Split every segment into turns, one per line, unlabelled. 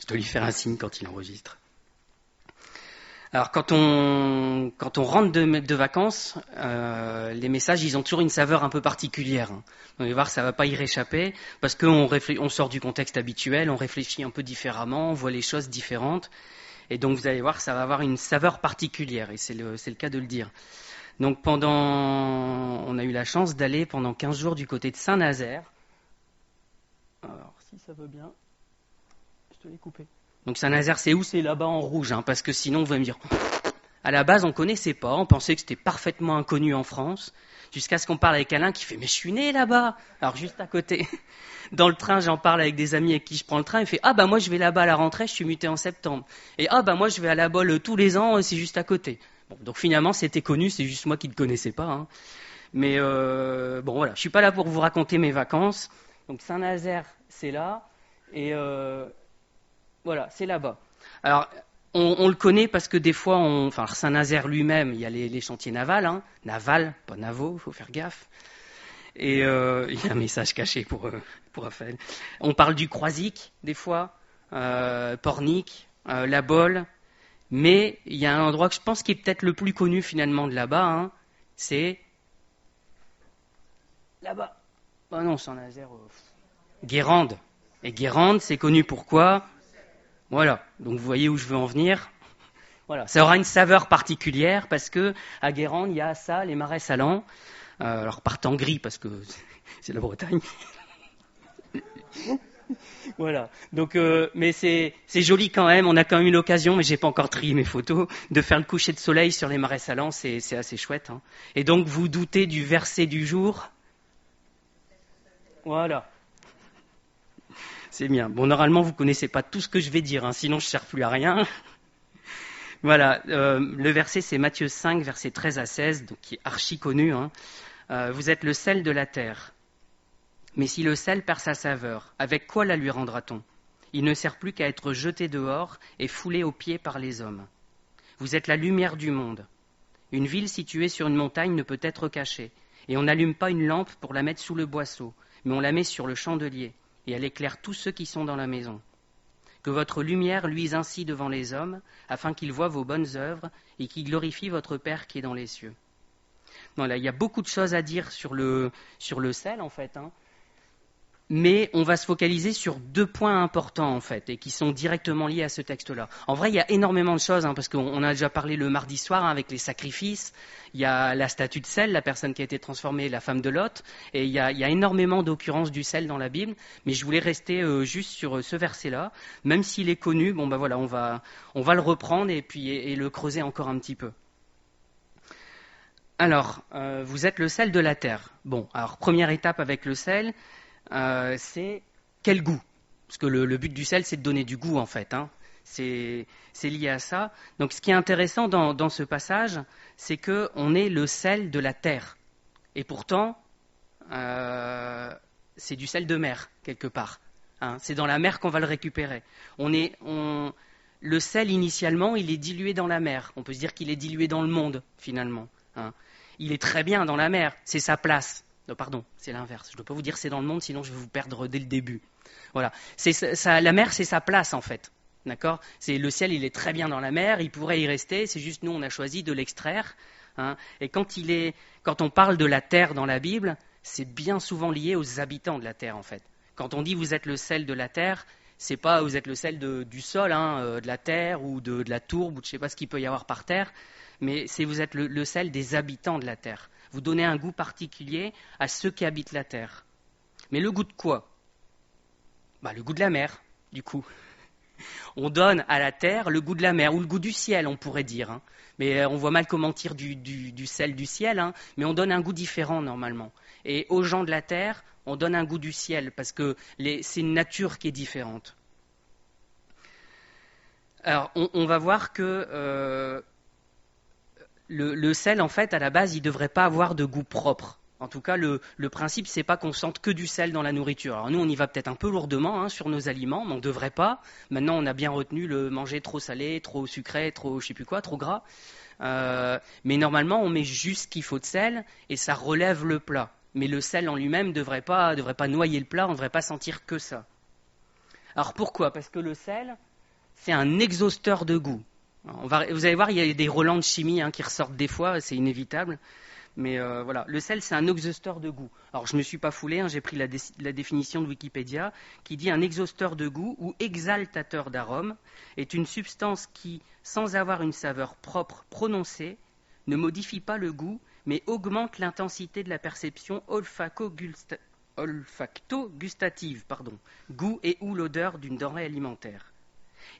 Je dois lui faire un signe quand il enregistre. Alors quand on rentre de vacances, les messages ils ont toujours une saveur un peu particulière. Vous allez voir, ça va pas y réchapper parce qu'on sort du contexte habituel, on réfléchit un peu différemment, on voit les choses différentes, et donc vous allez voir, ça va avoir une saveur particulière, et c'est le cas de le dire. Donc on a eu la chance d'aller pendant 15 jours du côté de Saint-Nazaire. Alors si ça veut bien, je te l'ai coupé. Donc Saint-Nazaire, c'est où? C'est là-bas en rouge, parce que sinon vous allez me dire, à la base on connaissait pas, on pensait que c'était parfaitement inconnu en France, jusqu'à ce qu'on parle avec Alain qui fait, mais je suis né là-bas, alors juste à côté. Dans le train, j'en parle avec des amis avec qui je prends le train, il fait, ah bah moi je vais là-bas à la rentrée, je suis muté en septembre. Et ah bah moi je vais à la Bolle tous les ans, c'est juste à côté. Bon, donc finalement c'était connu, c'est juste moi qui ne le connaissais pas. Mais bon voilà, je suis pas là pour vous raconter mes vacances. Donc Saint-Nazaire, c'est là, et voilà, c'est là-bas. Alors, on le connaît parce que des fois, Saint-Nazaire lui-même, il y a les chantiers navals, naval, pas navaux, il faut faire gaffe. Et il y a un message caché pour Raphaël. On parle du Croisic, des fois, Pornic, la Bolle, mais il y a un endroit que je pense qui est peut-être le plus connu finalement de là-bas, c'est là-bas. Oh non, Saint-Nazaire, Guérande. Et Guérande, c'est connu pourquoi? Voilà, donc vous voyez où je veux en venir. Voilà, ça aura une saveur particulière parce que à Guérande, il y a ça, les marais salants. Alors partent en gris parce que c'est la Bretagne. Voilà, donc mais c'est joli quand même. On a quand même eu l'occasion, mais j'ai pas encore trié mes photos, de faire le coucher de soleil sur les marais salants. C'est assez chouette. Et donc vous doutez du verset du jour. Voilà. C'est bien. Bon, normalement, vous ne connaissez pas tout ce que je vais dire, sinon je ne sers plus à rien. Voilà, le verset, c'est Matthieu 5, versets 13 à 16, donc, qui est archi connu. Vous êtes le sel de la terre. Mais si le sel perd sa saveur, avec quoi la lui rendra-t-on? Il ne sert plus qu'à être jeté dehors et foulé aux pieds par les hommes. Vous êtes la lumière du monde. Une ville située sur une montagne ne peut être cachée, et on n'allume pas une lampe pour la mettre sous le boisseau, mais on la met sur le chandelier, et elle éclaire tous ceux qui sont dans la maison. Que votre lumière luise ainsi devant les hommes, afin qu'ils voient vos bonnes œuvres et qu'ils glorifient votre Père qui est dans les cieux. Voilà, il y a beaucoup de choses à dire sur le sel, en fait. Mais on va se focaliser sur 2 points importants, en fait, et qui sont directement liés à ce texte-là. En vrai, il y a énormément de choses, parce qu'on a déjà parlé le mardi soir avec les sacrifices. Il y a la statue de sel, la personne qui a été transformée, la femme de Lot. Et il y a énormément d'occurrences du sel dans la Bible. Mais je voulais rester juste sur ce verset-là. Même s'il est connu, bon ben voilà, on va le reprendre et le creuser encore un petit peu. Alors, vous êtes le sel de la terre. Bon, alors première étape avec le sel, c'est quel goût? Parce que le but du sel, c'est de donner du goût, en fait. C'est lié à ça. Donc, ce qui est intéressant dans ce passage, c'est qu'on est le sel de la terre. Et pourtant, c'est du sel de mer, quelque part. C'est dans la mer qu'on va le récupérer. Le sel, initialement, il est dilué dans la mer. On peut se dire qu'il est dilué dans le monde, finalement. Il est très bien dans la mer, c'est sa place. Non, pardon, c'est l'inverse. Je ne dois pas vous dire c'est dans le monde, sinon je vais vous perdre dès le début. Voilà, la mer, c'est sa place en fait. D'accord ? Le ciel, il est très bien dans la mer, il pourrait y rester. C'est juste nous, on a choisi de l'extraire. Et quand on parle de la terre dans la Bible, c'est bien souvent lié aux habitants de la terre en fait. Quand on dit vous êtes le sel de la terre, c'est pas vous êtes le sel du sol, de la terre ou de la tourbe ou de je sais pas ce qu'il peut y avoir par terre. Mais vous êtes le sel des habitants de la terre. Vous donnez un goût particulier à ceux qui habitent la terre. Mais le goût de quoi? Le goût de la mer, du coup. On donne à la terre le goût de la mer, ou le goût du ciel, on pourrait dire. Mais on voit mal comment dire du sel du ciel, mais on donne un goût différent normalement. Et aux gens de la terre, on donne un goût du ciel, parce que c'est une nature qui est différente. Alors, on va voir que... Le sel, en fait, à la base, il ne devrait pas avoir de goût propre. En tout cas, le principe, c'est pas qu'on sente que du sel dans la nourriture. Alors nous, on y va peut-être un peu lourdement sur nos aliments, mais on ne devrait pas. Maintenant, on a bien retenu le manger trop salé, trop sucré, trop je sais plus quoi, trop gras. Mais normalement, on met juste ce qu'il faut de sel et ça relève le plat. Mais le sel en lui-même ne devrait pas noyer le plat, on ne devrait pas sentir que ça. Alors pourquoi ? Parce que le sel, c'est un exhausteur de goût. Vous allez voir, il y a des relents de chimie qui ressortent des fois, c'est inévitable. Mais voilà, le sel, c'est un exhausteur de goût. Alors, je ne me suis pas foulé, j'ai pris la définition de Wikipédia, qui dit un exhausteur de goût ou exaltateur d'arôme est une substance qui, sans avoir une saveur propre prononcée, ne modifie pas le goût, mais augmente l'intensité de la perception olfacto-gustative, goût et ou l'odeur d'une denrée alimentaire.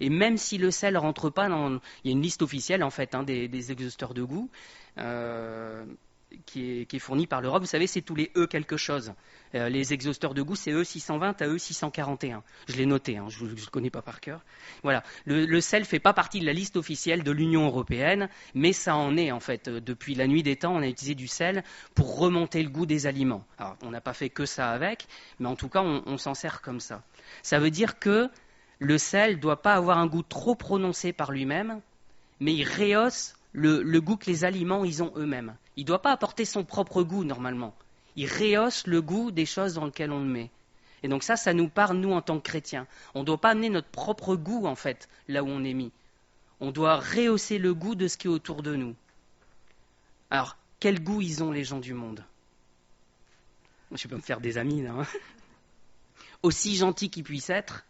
Et même si le sel ne rentre pas dans... Il y a une liste officielle, en fait, des exhausteurs de goût, qui est fournie par l'Europe. Vous savez, c'est tous les E quelque chose. Les exhausteurs de goût, c'est E620 à E641. Je l'ai noté, je ne le connais pas par cœur. Voilà. Le sel ne fait pas partie de la liste officielle de l'Union européenne, mais ça en est, en fait. Depuis la nuit des temps, on a utilisé du sel pour remonter le goût des aliments. Alors, on n'a pas fait que ça avec, mais en tout cas, on s'en sert comme ça. Ça veut dire que le sel ne doit pas avoir un goût trop prononcé par lui-même, mais il rehausse le goût que les aliments ils ont eux-mêmes. Il ne doit pas apporter son propre goût normalement. Il rehausse le goût des choses dans lesquelles on le met. Et donc ça nous parle, nous, en tant que chrétiens. On ne doit pas amener notre propre goût, en fait, là où on est mis. On doit rehausser le goût de ce qui est autour de nous. Alors, quel goût ils ont, les gens du monde? Je peux me faire des amis, là. Aussi gentils qu'ils puissent être,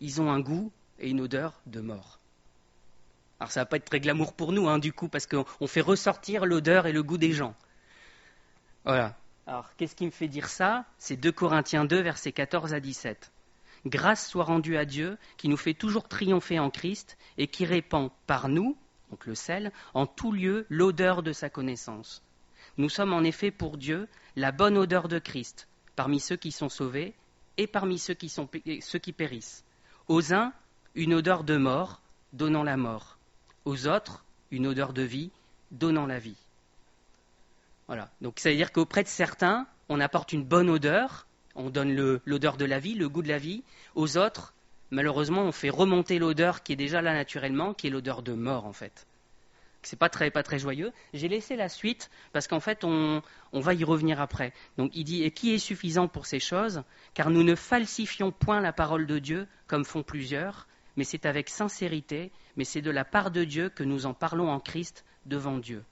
ils ont un goût et une odeur de mort. Alors ça va pas être très glamour pour nous, du coup, parce qu'on fait ressortir l'odeur et le goût des gens. Voilà. Alors, qu'est-ce qui me fait dire ça? C'est 2 Corinthiens 2, versets 14 à 17. Grâce soit rendue à Dieu, qui nous fait toujours triompher en Christ, et qui répand par nous, donc le sel, en tout lieu l'odeur de sa connaissance. Nous sommes en effet pour Dieu la bonne odeur de Christ, parmi ceux qui sont sauvés, et parmi ceux qui périssent. Aux uns, une odeur de mort, donnant la mort. Aux autres, une odeur de vie, donnant la vie. Voilà. Donc ça veut dire qu'auprès de certains, on apporte une bonne odeur, on donne l'odeur de la vie, le goût de la vie. Aux autres, malheureusement, on fait remonter l'odeur qui est déjà là naturellement, qui est l'odeur de mort en fait. C'est pas très joyeux. J'ai laissé la suite parce qu'en fait, on va y revenir après. Donc il dit, et qui est suffisant pour ces choses, car nous ne falsifions point la parole de Dieu comme font plusieurs, mais c'est avec sincérité, mais c'est de la part de Dieu que nous en parlons en Christ devant Dieu.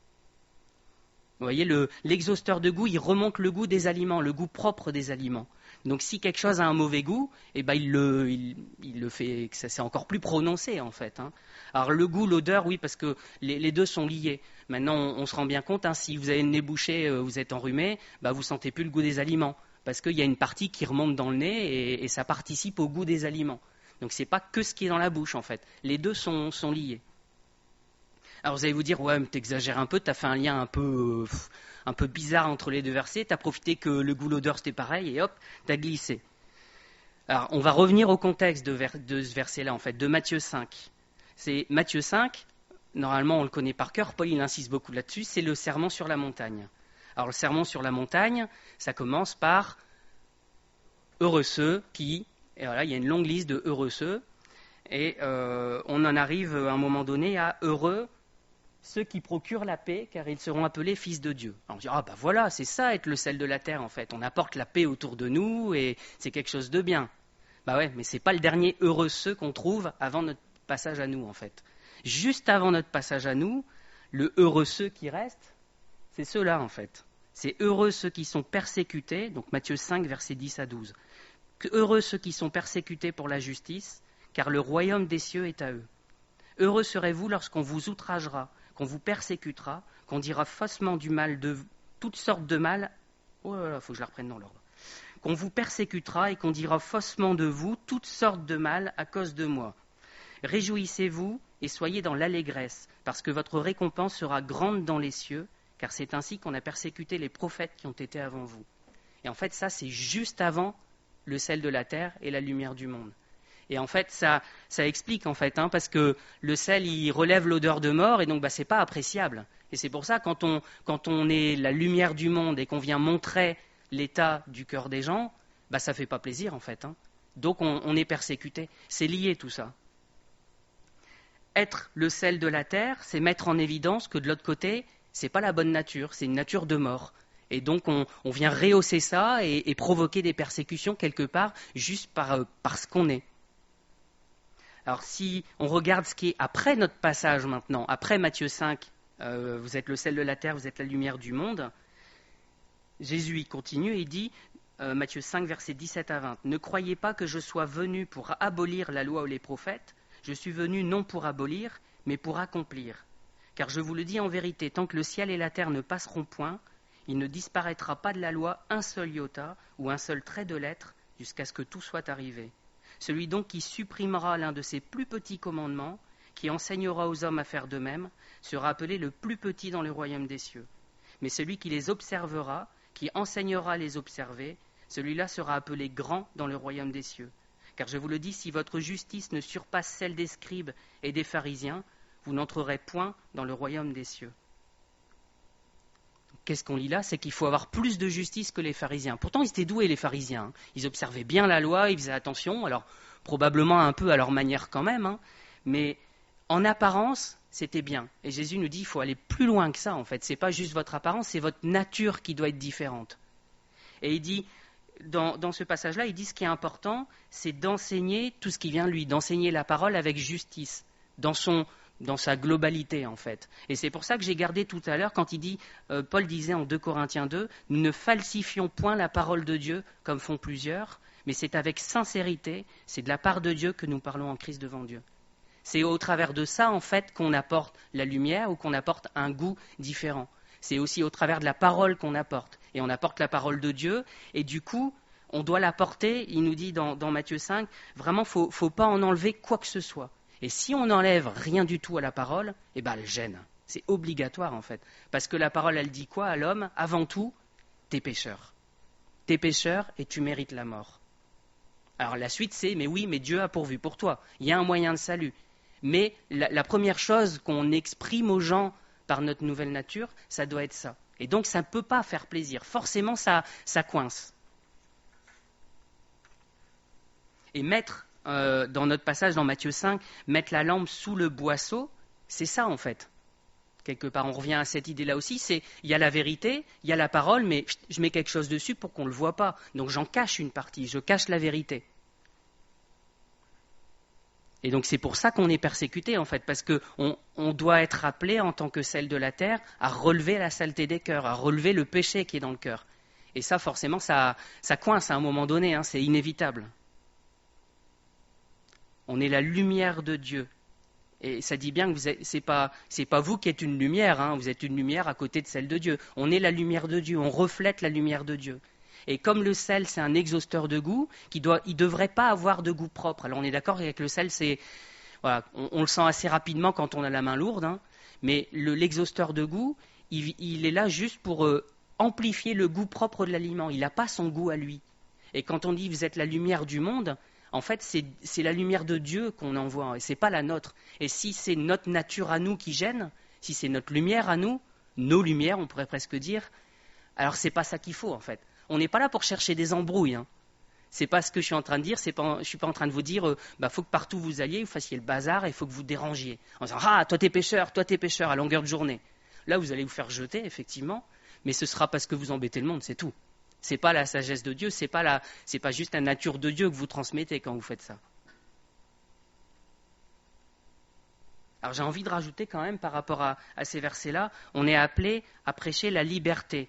Vous voyez, l'exhausteur de goût, il remonte le goût des aliments, le goût propre des aliments. Donc si quelque chose a un mauvais goût, il le fait, ça c'est encore plus prononcé en fait. Alors le goût, l'odeur, oui, parce que les deux sont liés. Maintenant, on se rend bien compte, si vous avez le nez bouché, vous êtes enrhumé, vous ne sentez plus le goût des aliments, parce qu'il y a une partie qui remonte dans le nez et ça participe au goût des aliments. Donc ce n'est pas que ce qui est dans la bouche en fait. Les deux sont liés. Alors vous allez vous dire, ouais, mais t'exagères un peu, t'as fait un lien un peu bizarre entre les deux versets, t'as profité que le goût, l'odeur c'était pareil et hop, t'as glissé. Alors on va revenir au contexte de ce verset-là en fait, de Matthieu 5. C'est Matthieu 5, normalement on le connaît par cœur, Paul il insiste beaucoup là-dessus, c'est le sermon sur la montagne. Alors le sermon sur la montagne, ça commence par heureux ceux qui, et voilà, il y a une longue liste de heureux ceux, et on en arrive à un moment donné à heureux ceux qui procurent la paix, car ils seront appelés fils de Dieu. Alors on dit, voilà, c'est ça être le sel de la terre en fait. On apporte la paix autour de nous et c'est quelque chose de bien. Ouais, mais c'est pas le dernier heureux ceux qu'on trouve avant notre passage à nous en fait. Juste avant notre passage à nous, le heureux ceux qui restent, c'est ceux-là en fait. C'est heureux ceux qui sont persécutés, donc Matthieu 5, versets 10 à 12. Heureux ceux qui sont persécutés pour la justice, car le royaume des cieux est à eux. Heureux serez-vous lorsqu'on vous outragera, qu'on vous persécutera, qu'on dira faussement du mal de toutes sortes de mal. Oh là là, faut que je la reprenne dans l'ordre. Qu'on vous persécutera et qu'on dira faussement de vous toutes sortes de mal à cause de moi. Réjouissez-vous et soyez dans l'allégresse, parce que votre récompense sera grande dans les cieux, car c'est ainsi qu'on a persécuté les prophètes qui ont été avant vous. Et en fait, ça, c'est juste avant le sel de la terre et la lumière du monde. Et en fait, ça explique, en fait, parce que le sel, il relève l'odeur de mort, et donc c'est pas appréciable. Et c'est pour ça, quand on est la lumière du monde et qu'on vient montrer l'état du cœur des gens, ça fait pas plaisir, en fait. Donc on est persécuté. C'est lié, tout ça. Être le sel de la terre, c'est mettre en évidence que de l'autre côté, c'est pas la bonne nature, c'est une nature de mort. Et donc on vient rehausser ça et provoquer des persécutions quelque part, juste par ce qu'on est. Alors si on regarde ce qui est après notre passage maintenant, après Matthieu 5, vous êtes le sel de la terre, vous êtes la lumière du monde, Jésus il continue et il dit, Matthieu 5, versets 17 à 20, « Ne croyez pas que je sois venu pour abolir la loi ou les prophètes, je suis venu non pour abolir, mais pour accomplir. Car je vous le dis en vérité, tant que le ciel et la terre ne passeront point, il ne disparaîtra pas de la loi un seul iota ou un seul trait de lettre jusqu'à ce que tout soit arrivé. Celui donc qui supprimera l'un de ces plus petits commandements, qui enseignera aux hommes à faire de même, sera appelé le plus petit dans le royaume des cieux. Mais celui qui les observera, qui enseignera à les observer, celui-là sera appelé grand dans le royaume des cieux. Car je vous le dis, si votre justice ne surpasse celle des scribes et des pharisiens, vous n'entrerez point dans le royaume des cieux. » Qu'est-ce qu'on lit là? C'est qu'il faut avoir plus de justice que les pharisiens. Pourtant, ils étaient doués, les pharisiens. Ils observaient bien la loi, ils faisaient attention, alors probablement un peu à leur manière quand même, mais en apparence, c'était bien. Et Jésus nous dit qu'il faut aller plus loin que ça, en fait. Ce n'est pas juste votre apparence, c'est votre nature qui doit être différente. Et il dit, dans ce passage-là, il dit ce qui est important, c'est d'enseigner tout ce qui vient de lui, d'enseigner la parole avec justice, dans sa globalité, en fait. Et c'est pour ça que j'ai gardé tout à l'heure, quand il dit, Paul disait en 2 Corinthiens 2, « Nous ne falsifions point la parole de Dieu, comme font plusieurs, mais c'est avec sincérité, c'est de la part de Dieu que nous parlons en Christ devant Dieu. » C'est au travers de ça, en fait, qu'on apporte la lumière ou qu'on apporte un goût différent. C'est aussi au travers de la parole qu'on apporte. Et on apporte la parole de Dieu, et du coup, on doit l'apporter, il nous dit dans Matthieu 5, vraiment, il ne faut pas en enlever quoi que ce soit. Et si on n'enlève rien du tout à la parole, eh ben, elle gêne. C'est obligatoire, en fait. Parce que la parole, elle dit quoi à l'homme? Avant tout, t'es pécheur. T'es pécheur et tu mérites la mort. Alors la suite, c'est, mais oui, mais Dieu a pourvu pour toi. Il y a un moyen de salut. Mais la première chose qu'on exprime aux gens par notre nouvelle nature, ça doit être ça. Et donc, ça ne peut pas faire plaisir. Forcément, ça coince. Et mettre, dans notre passage dans Matthieu 5, mettre la lampe sous le boisseau, c'est ça en fait. Quelque part, on revient à cette idée-là aussi, c'est il y a la vérité, il y a la parole, mais je mets quelque chose dessus pour qu'on ne le voit pas. Donc j'en cache une partie, je cache la vérité. Et donc c'est pour ça qu'on est persécuté en fait, parce qu'on doit être appelé en tant que sel de la terre à relever la saleté des cœurs, à relever le péché qui est dans le cœur. Et ça forcément ça coince à un moment donné, c'est inévitable. On est la lumière de Dieu. Et ça dit bien que c'est pas vous qui êtes une lumière, vous êtes une lumière à côté de celle de Dieu. On est la lumière de Dieu, on reflète la lumière de Dieu. Et comme le sel, c'est un exhausteur de goût, il ne devrait pas avoir de goût propre. Alors on est d'accord avec le sel, voilà, on le sent assez rapidement quand on a la main lourde, mais l'exhausteur de goût, il est là juste pour amplifier le goût propre de l'aliment. Il n'a pas son goût à lui. Et quand on dit vous êtes la lumière du monde, en fait, c'est la lumière de Dieu qu'on envoie, et ce n'est pas la nôtre. Et si c'est notre nature à nous qui gêne, si c'est notre lumière à nous, nos lumières, on pourrait presque dire, alors ce n'est pas ça qu'il faut, en fait. On n'est pas là pour chercher des embrouilles. C'est pas ce que je suis en train de dire, je ne suis pas en train de vous dire, faut que partout vous alliez, vous fassiez le bazar, et il faut que vous dérangiez. En disant, toi t'es pécheur, à longueur de journée. Là, vous allez vous faire jeter, effectivement, mais ce sera parce que vous embêtez le monde, c'est tout. Ce n'est pas la sagesse de Dieu, ce n'est pas juste la nature de Dieu que vous transmettez quand vous faites ça. Alors j'ai envie de rajouter quand même par rapport à ces versets-là, on est appelé à prêcher la liberté.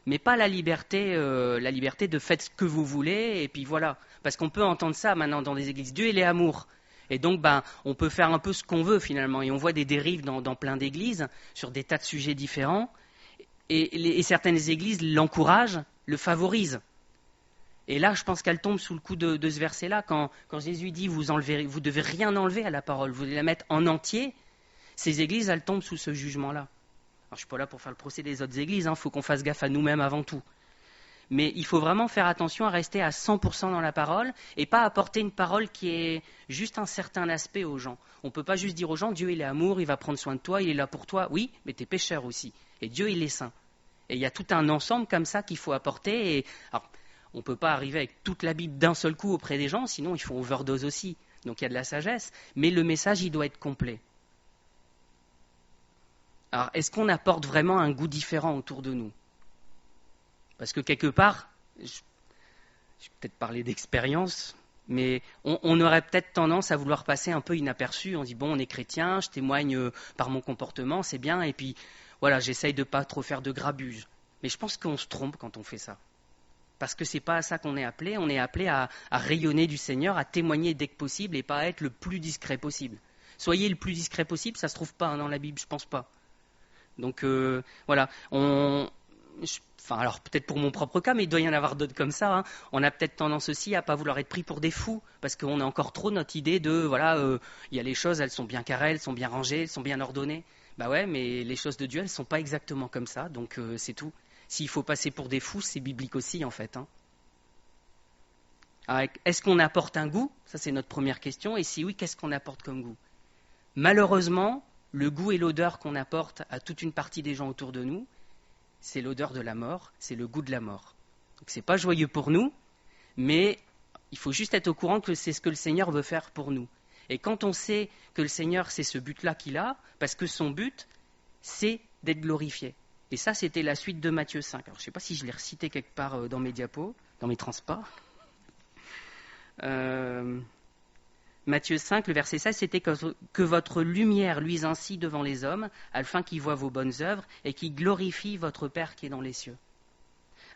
Mais pas la liberté de faites ce que vous voulez, et puis voilà. Parce qu'on peut entendre ça maintenant dans des églises. Dieu, il est amour. Et donc, on peut faire un peu ce qu'on veut finalement. Et on voit des dérives dans plein d'églises, sur des tas de sujets différents. Et certaines églises l'encouragent, le favorisent. Et là, je pense qu'elle tombe sous le coup de ce verset-là. Quand Jésus dit, vous ne devez rien enlever à la parole, vous devez la mettre en entier, ces églises, elles tombent sous ce jugement-là. Alors, je ne suis pas là pour faire le procès des autres églises, faut qu'on fasse gaffe à nous-mêmes avant tout. Mais il faut vraiment faire attention à rester à 100% dans la parole et pas apporter une parole qui est juste un certain aspect aux gens. On ne peut pas juste dire aux gens, Dieu il est amour, il va prendre soin de toi, il est là pour toi. Oui, mais tu es pécheur aussi. Et Dieu il est saint. Et il y a tout un ensemble comme ça qu'il faut apporter. Alors, on ne peut pas arriver avec toute la Bible d'un seul coup auprès des gens, sinon ils font overdose aussi. Donc il y a de la sagesse. Mais le message, il doit être complet. Alors, est-ce qu'on apporte vraiment un goût différent autour de nous? Parce que quelque part, je vais peut-être parler d'expérience, Mais on aurait peut-être tendance à vouloir passer un peu inaperçu. On dit, bon, on est chrétien, je témoigne par mon comportement, c'est bien, et puis voilà, j'essaye de pas trop faire de grabuge. Mais je pense qu'on se trompe quand on fait ça. Parce que c'est pas à ça qu'on est appelé à rayonner du Seigneur, à témoigner dès que possible et pas à être le plus discret possible. Soyez le plus discret possible, ça se trouve pas dans la Bible, je pense pas. Donc voilà, alors peut-être pour mon propre cas, mais il doit y en avoir d'autres comme ça. Hein. On a peut-être tendance aussi à pas vouloir être pris pour des fous, parce qu'on a encore trop notre idée de voilà, il y a les choses, elles sont bien carrées, elles sont bien rangées, elles sont bien ordonnées. Bah ouais, mais les choses de Dieu, elles sont pas exactement comme ça, donc c'est tout. S'il faut passer pour des fous, c'est biblique aussi en fait. Hein. Alors, est-ce qu'on apporte un goût? Ça c'est notre première question. Et si oui, qu'est-ce qu'on apporte comme goût? Malheureusement, le goût et l'odeur qu'on apporte à toute une partie des gens autour de nous, c'est l'odeur de la mort, c'est le goût de la mort. Donc c'est pas joyeux pour nous, mais il faut juste être au courant que c'est ce que le Seigneur veut faire pour nous. Et quand on sait que le Seigneur, c'est ce but-là qu'il a, parce que son but, c'est d'être glorifié. Et ça, c'était la suite de Matthieu 5. Alors, je ne sais pas si je l'ai recité quelque part dans mes diapos, dans mes transports. Matthieu 5, le verset 16, c'était que votre lumière luise ainsi devant les hommes, afin qu'ils voient vos bonnes œuvres et qu'ils glorifient votre Père qui est dans les cieux.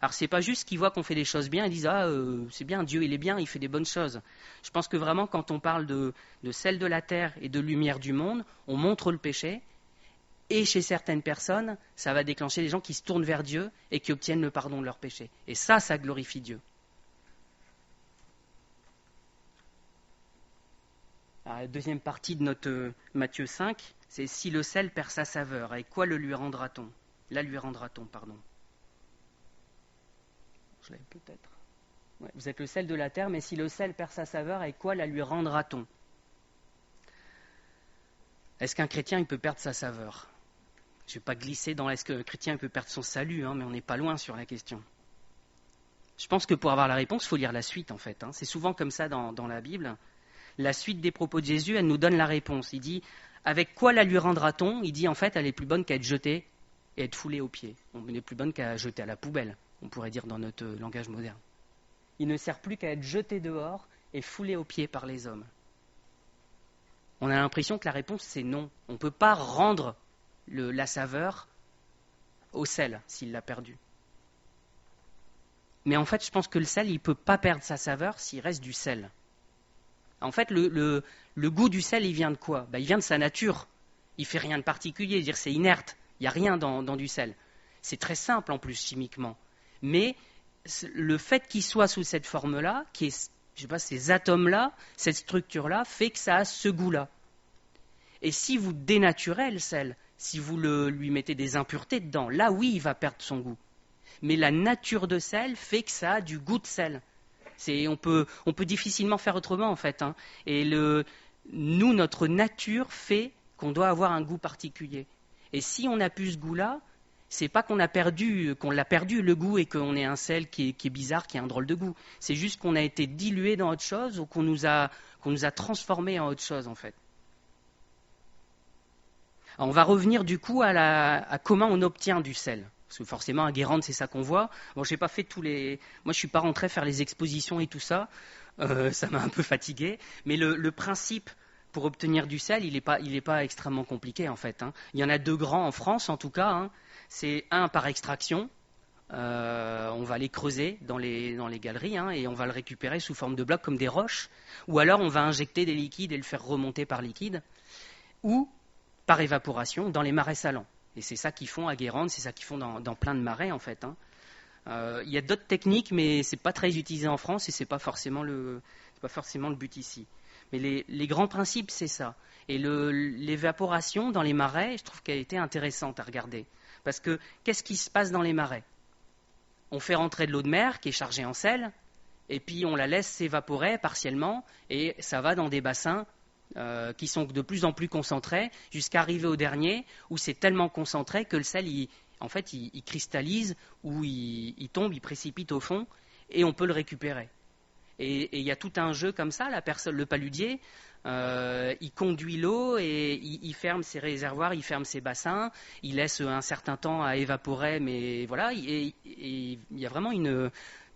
Alors, c'est pas juste qu'ils voient qu'on fait des choses bien et disent « Ah, c'est bien, Dieu, il est bien, il fait des bonnes choses. » Je pense que vraiment, quand on parle de sel de la terre et de lumière du monde, on montre le péché. Et chez certaines personnes, ça va déclencher des gens qui se tournent vers Dieu et qui obtiennent le pardon de leurs péchés. Et ça glorifie Dieu. Alors, la deuxième partie de notre Matthieu 5, c'est « Si le sel perd sa saveur, avec quoi le lui rendra-t-on » La lui rendra-t-on, pardon. Je l'avais peut-être. Ouais, vous êtes le sel de la terre, mais si le sel perd sa saveur, avec quoi la lui rendra-t-on? Est-ce qu'un chrétien il peut perdre sa saveur? Je ne vais pas glisser dans est-ce qu'un chrétien peut perdre son salut, hein, mais on n'est pas loin sur la question. Je pense que pour avoir la réponse, il faut lire la suite en fait. Hein. C'est souvent comme ça dans la Bible. La suite des propos de Jésus, elle nous donne la réponse. Il dit, avec quoi la lui rendra-t-on? Il dit en fait, elle est plus bonne qu'à être jetée et être foulée aux pieds. Elle n'est plus bonne qu'à jeter à la poubelle, on pourrait dire dans notre langage moderne. Il ne sert plus qu'à être jeté dehors et foulé aux pieds par les hommes. On a l'impression que la réponse c'est non. On ne peut pas rendre la saveur au sel s'il l'a perdu. Mais en fait, je pense que le sel, il ne peut pas perdre sa saveur s'il reste du sel. En fait, le goût du sel, il vient de quoi? Il vient de sa nature. Il ne fait rien de particulier, c'est-à-dire c'est inerte. Il n'y a rien dans du sel. C'est très simple en plus chimiquement. Mais le fait qu'il soit sous cette forme-là, qui est, je sais pas, ces atomes-là, cette structure-là, fait que ça a ce goût-là. Et si vous dénaturez le sel, si vous lui mettez des impuretés dedans, là oui, il va perdre son goût. Mais la nature de sel fait que ça a du goût de sel. On peut difficilement faire autrement en fait. Hein. Et nous, notre nature fait qu'on doit avoir un goût particulier. Et si on n'a plus ce goût-là, c'est pas qu'on l'a perdu le goût et qu'on ait un sel qui est bizarre, qui a un drôle de goût. C'est juste qu'on a été dilué dans autre chose ou qu'on nous a transformé en autre chose en fait. Alors, on va revenir du coup à comment on obtient du sel. Parce que forcément, à Guérande, c'est ça qu'on voit. Bon, j'ai pas fait tous les... Moi, je suis pas rentré faire les expositions et tout ça. Ça m'a un peu fatigué. Mais le principe pour obtenir du sel, il est pas extrêmement compliqué, en fait. Hein. Il y en a deux grands en France, en tout cas. Hein. C'est un par extraction. On va les creuser dans les galeries hein, et on va le récupérer sous forme de blocs comme des roches. Ou alors, on va injecter des liquides et le faire remonter par liquide. Ou par évaporation dans les marais salants. Et c'est ça qu'ils font à Guérande, c'est ça qu'ils font dans plein de marais en fait. Hein. Y a d'autres techniques, mais c'est pas très utilisé en France et c'est pas forcément le but ici. Mais les grands principes, c'est ça. Et l'évaporation dans les marais, je trouve qu'elle a été intéressante à regarder. Parce que qu'est-ce qui se passe dans les marais? On fait rentrer de l'eau de mer qui est chargée en sel, et puis on la laisse s'évaporer partiellement, et ça va dans des bassins qui sont de plus en plus concentrés, jusqu'à arriver au dernier, où c'est tellement concentré que le sel, il cristallise, ou il tombe, il précipite au fond, et on peut le récupérer. Et il y a tout un jeu comme ça, le paludier, il conduit l'eau, et il ferme ses réservoirs, il ferme ses bassins, il laisse un certain temps à évaporer, mais voilà, et il y a vraiment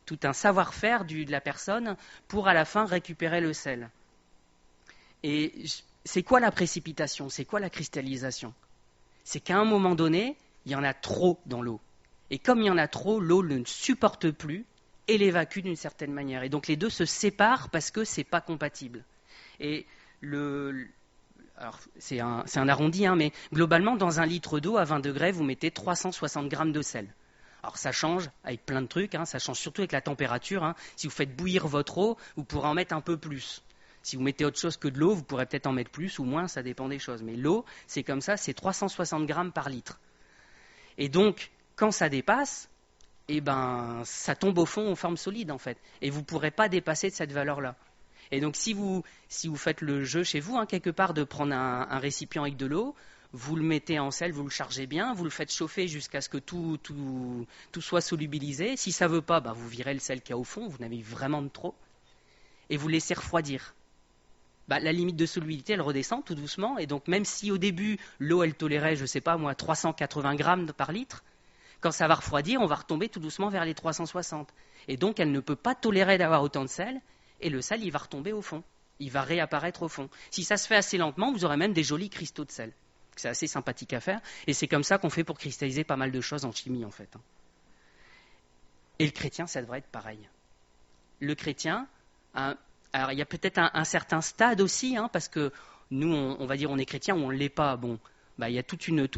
tout un savoir-faire de la personne pour à la fin récupérer le sel. Et c'est quoi la précipitation? C'est quoi la cristallisation? C'est qu'à un moment donné, il y en a trop dans l'eau. Et comme il y en a trop, l'eau ne supporte plus et l'évacue d'une certaine manière. Et donc les deux se séparent parce que ce n'est pas compatible. Et alors c'est un arrondi, mais globalement, dans 1 litre d'eau, à 20 degrés, vous mettez 360 grammes de sel. Alors ça change avec plein de trucs, ça change surtout avec la température. Si vous faites bouillir votre eau, vous pourrez en mettre un peu plus. Si vous mettez autre chose que de l'eau, vous pourrez peut-être en mettre plus ou moins, ça dépend des choses. Mais l'eau, c'est comme ça, c'est 360 grammes par litre. Et donc, quand ça dépasse, ça tombe au fond en forme solide, en fait. Et vous ne pourrez pas dépasser de cette valeur-là. Et donc, si vous faites le jeu chez vous, quelque part, de prendre un récipient avec de l'eau, vous le mettez en sel, vous le chargez bien, vous le faites chauffer jusqu'à ce que tout soit solubilisé. Si ça ne veut pas, vous virez le sel qu'il y a au fond, vous en avez vraiment de trop, et vous laissez refroidir. La limite de solubilité, elle redescend tout doucement, et donc même si au début, l'eau, elle tolérait, 380 grammes par litre, quand ça va refroidir, on va retomber tout doucement vers les 360. Et donc, elle ne peut pas tolérer d'avoir autant de sel, et le sel, il va retomber au fond. Il va réapparaître au fond. Si ça se fait assez lentement, vous aurez même des jolis cristaux de sel. C'est assez sympathique à faire, et c'est comme ça qu'on fait pour cristalliser pas mal de choses en chimie, en fait. Et le chrétien, ça devrait être pareil. Le chrétien, alors il y a peut-être un certain stade aussi, parce que nous, on va dire on est chrétien ou on ne l'est pas. Il y a toute une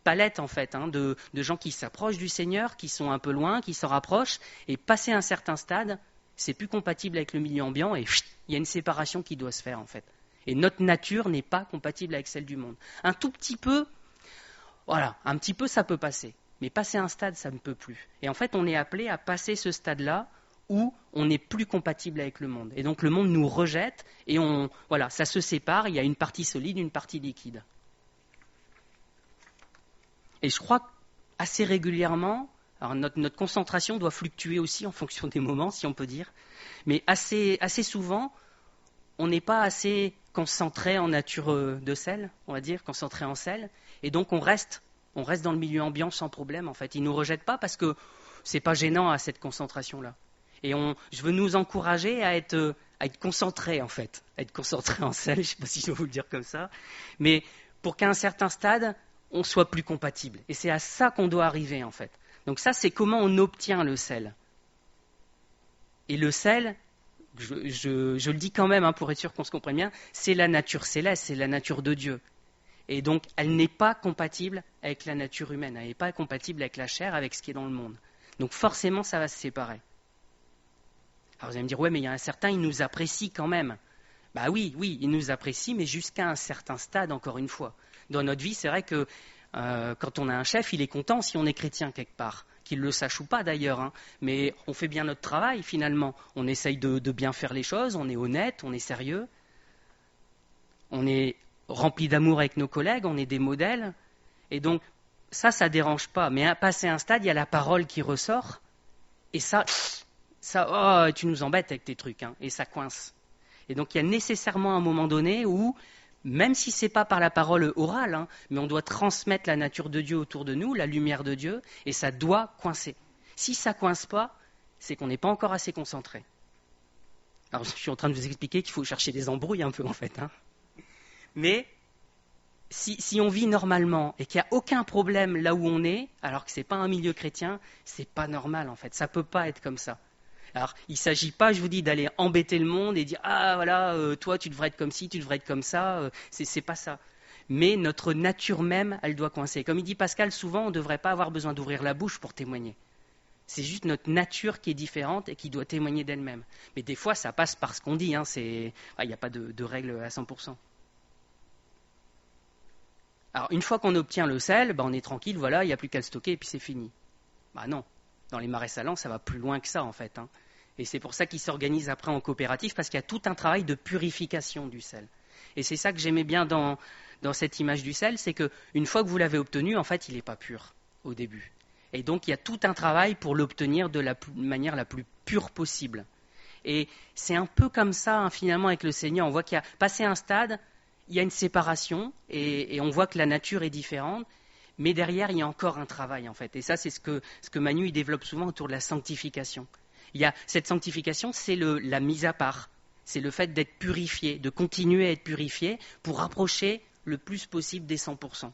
palette, en fait, de gens qui s'approchent du Seigneur, qui sont un peu loin, qui s'en rapprochent, et passer un certain stade, c'est plus compatible avec le milieu ambiant, et il y a une séparation qui doit se faire, en fait. Et notre nature n'est pas compatible avec celle du monde. Un tout petit peu, un petit peu ça peut passer. Mais passer un stade, ça ne peut plus. Et en fait, on est appelé à passer ce stade-là où on n'est plus compatible avec le monde. Et donc le monde nous rejette et ça se sépare, il y a une partie solide, une partie liquide. Et je crois assez régulièrement, alors notre concentration doit fluctuer aussi en fonction des moments, si on peut dire, mais assez souvent, on n'est pas assez concentré en nature de sel, on va dire, concentré en sel, et donc on reste dans le milieu ambiant sans problème, en fait. Il ne nous rejette pas parce que c'est pas gênant à cette concentration-là. Et je veux nous encourager à être concentrés, en fait, à être concentrés en sel, je ne sais pas si je vais vous le dire comme ça, mais pour qu'à un certain stade, on soit plus compatible. Et c'est à ça qu'on doit arriver, en fait. Donc ça, c'est comment on obtient le sel. Et le sel, je le dis quand même, pour être sûr qu'on se comprenne bien, c'est la nature céleste, c'est la nature de Dieu. Et donc, elle n'est pas compatible avec la nature humaine, elle n'est pas compatible avec la chair, avec ce qui est dans le monde. Donc forcément, ça va se séparer. Alors vous allez me dire, ouais, mais il y a un certain, il nous apprécie quand même. Oui, il nous apprécie, mais jusqu'à un certain stade, encore une fois. Dans notre vie, c'est vrai que quand on a un chef, il est content si on est chrétien quelque part, qu'il le sache ou pas d'ailleurs, mais on fait bien notre travail finalement. On essaye de bien faire les choses, on est honnête, on est sérieux, on est rempli d'amour avec nos collègues, on est des modèles, et donc ça dérange pas. Mais à passer un stade, il y a la parole qui ressort, et ça, tu nous embêtes avec tes trucs, et ça coince. Et donc il y a nécessairement un moment donné où, même si ce n'est pas par la parole orale, mais on doit transmettre la nature de Dieu autour de nous, la lumière de Dieu, et ça doit coincer. Si ça ne coince pas, c'est qu'on n'est pas encore assez concentré. Alors je suis en train de vous expliquer qu'il faut chercher des embrouilles un peu en fait. Mais si on vit normalement et qu'il n'y a aucun problème là où on est, alors que ce n'est pas un milieu chrétien, ce n'est pas normal en fait. Ça ne peut pas être comme ça. Alors, il ne s'agit pas, je vous dis, d'aller embêter le monde et dire « Ah, voilà, toi, tu devrais être comme ci, tu devrais être comme ça. » C'est pas ça. Mais notre nature même, elle doit coincer. Comme il dit Pascal, souvent, on ne devrait pas avoir besoin d'ouvrir la bouche pour témoigner. C'est juste notre nature qui est différente et qui doit témoigner d'elle-même. Mais des fois, ça passe par ce qu'on dit. Il n'y a pas de règle à 100%. Alors, une fois qu'on obtient le sel, on est tranquille, voilà, il n'y a plus qu'à le stocker et puis c'est fini. Non. Dans les marais salants, ça va plus loin que ça, en fait. Et c'est pour ça qu'ils s'organisent après en coopérative, parce qu'il y a tout un travail de purification du sel. Et c'est ça que j'aimais bien dans cette image du sel, c'est qu'une fois que vous l'avez obtenu, en fait, il n'est pas pur au début. Et donc, il y a tout un travail pour l'obtenir de la manière la plus pure possible. Et c'est un peu comme ça, finalement, avec le Seigneur. On voit qu'il y a passé un stade, il y a une séparation, et on voit que la nature est différente. Mais derrière, il y a encore un travail, en fait. Et ça, c'est ce que Manu il développe souvent autour de la sanctification. Cette sanctification, c'est la mise à part. C'est le fait d'être purifié, de continuer à être purifié pour rapprocher le plus possible des 100%.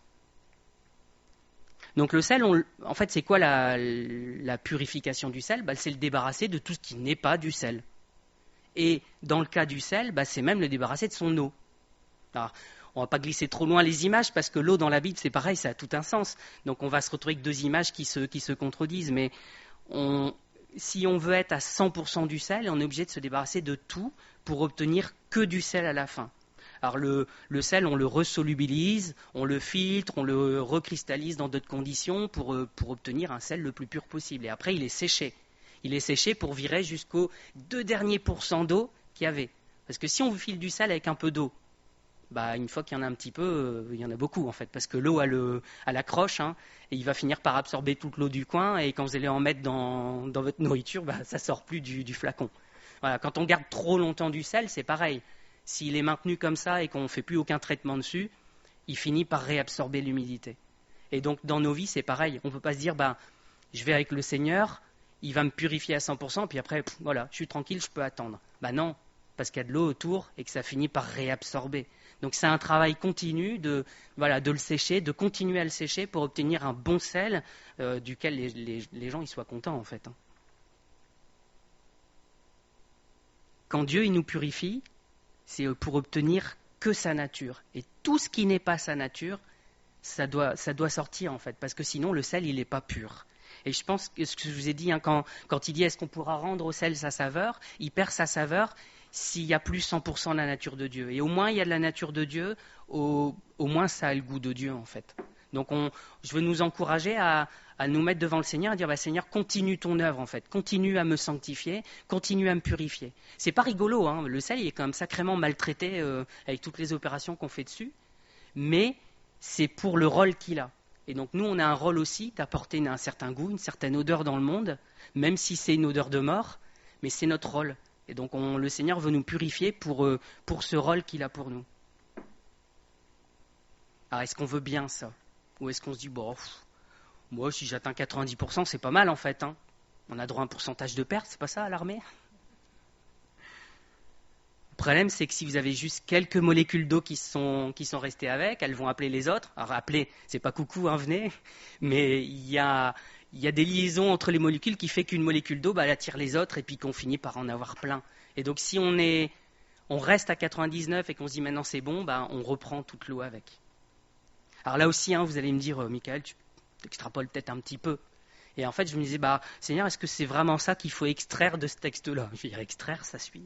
Donc le sel, en fait, c'est quoi la purification du sel ? C'est le débarrasser de tout ce qui n'est pas du sel. Et dans le cas du sel, c'est même le débarrasser de son eau. Alors, on ne va pas glisser trop loin les images, parce que l'eau dans la Bible, c'est pareil, ça a tout un sens. Donc on va se retrouver avec deux images qui se contredisent. Mais si on veut être à 100% du sel, on est obligé de se débarrasser de tout pour obtenir que du sel à la fin. Alors le sel, on le resolubilise, on le filtre, on le recristallise dans d'autres conditions pour obtenir un sel le plus pur possible. Et après, il est séché. Il est séché pour virer jusqu'aux 2 derniers pourcents d'eau qu'il y avait. Parce que si on file du sel avec un peu d'eau, une fois qu'il y en a un petit peu, il y en a beaucoup en fait. Parce que l'eau a la croche, et il va finir par absorber toute l'eau du coin. Et quand vous allez en mettre dans votre nourriture, ça ne sort plus du flacon. Voilà, quand on garde trop longtemps du sel, c'est pareil. S'il est maintenu comme ça et qu'on ne fait plus aucun traitement dessus, il finit par réabsorber l'humidité. Et donc dans nos vies, c'est pareil. On ne peut pas se dire, je vais avec le Seigneur, il va me purifier à 100%, puis après, voilà, je suis tranquille, je peux attendre. Non, parce qu'il y a de l'eau autour et que ça finit par réabsorber. Donc c'est un travail continu de le sécher, de continuer à le sécher pour obtenir un bon sel duquel les gens ils soient contents en fait. Quand Dieu il nous purifie, c'est pour obtenir que sa nature. Et tout ce qui n'est pas sa nature, ça doit sortir en fait, parce que sinon le sel il n'est pas pur. Et je pense que ce que je vous ai dit, quand il dit est-ce qu'on pourra rendre au sel sa saveur, il perd sa saveur s'il y a plus 100% de la nature de Dieu. Et au moins il y a de la nature de Dieu, au moins ça a le goût de Dieu en fait. Donc je veux nous encourager à nous mettre devant le Seigneur et dire Seigneur, continue ton œuvre en fait, continue à me sanctifier, continue à me purifier. C'est pas rigolo, le sel il est quand même sacrément maltraité avec toutes les opérations qu'on fait dessus, mais c'est pour le rôle qu'il a. Et donc nous on a un rôle aussi d'apporter un certain goût, une certaine odeur dans le monde, même si c'est une odeur de mort, mais c'est notre rôle. Et donc le Seigneur veut nous purifier pour ce rôle qu'il a pour nous. Alors est-ce qu'on veut bien ça ? Ou est-ce qu'on se dit, moi si j'atteins 90%, c'est pas mal en fait. On a droit à un pourcentage de perte, c'est pas ça à l'armée ? Le problème c'est que si vous avez juste quelques molécules d'eau qui sont restées avec, elles vont appeler les autres. Alors appeler, c'est pas coucou, venez, mais il y a des liaisons entre les molécules qui fait qu'une molécule d'eau, elle attire les autres et puis qu'on finit par en avoir plein. Et donc si on reste à 99 et qu'on se dit maintenant c'est bon, on reprend toute l'eau avec. Alors là aussi, vous allez me dire, Michael, tu extrapoles peut-être un petit peu. Et en fait, je me disais, Seigneur, est-ce que c'est vraiment ça qu'il faut extraire de ce texte-là ? Je vais dire, extraire, ça suit.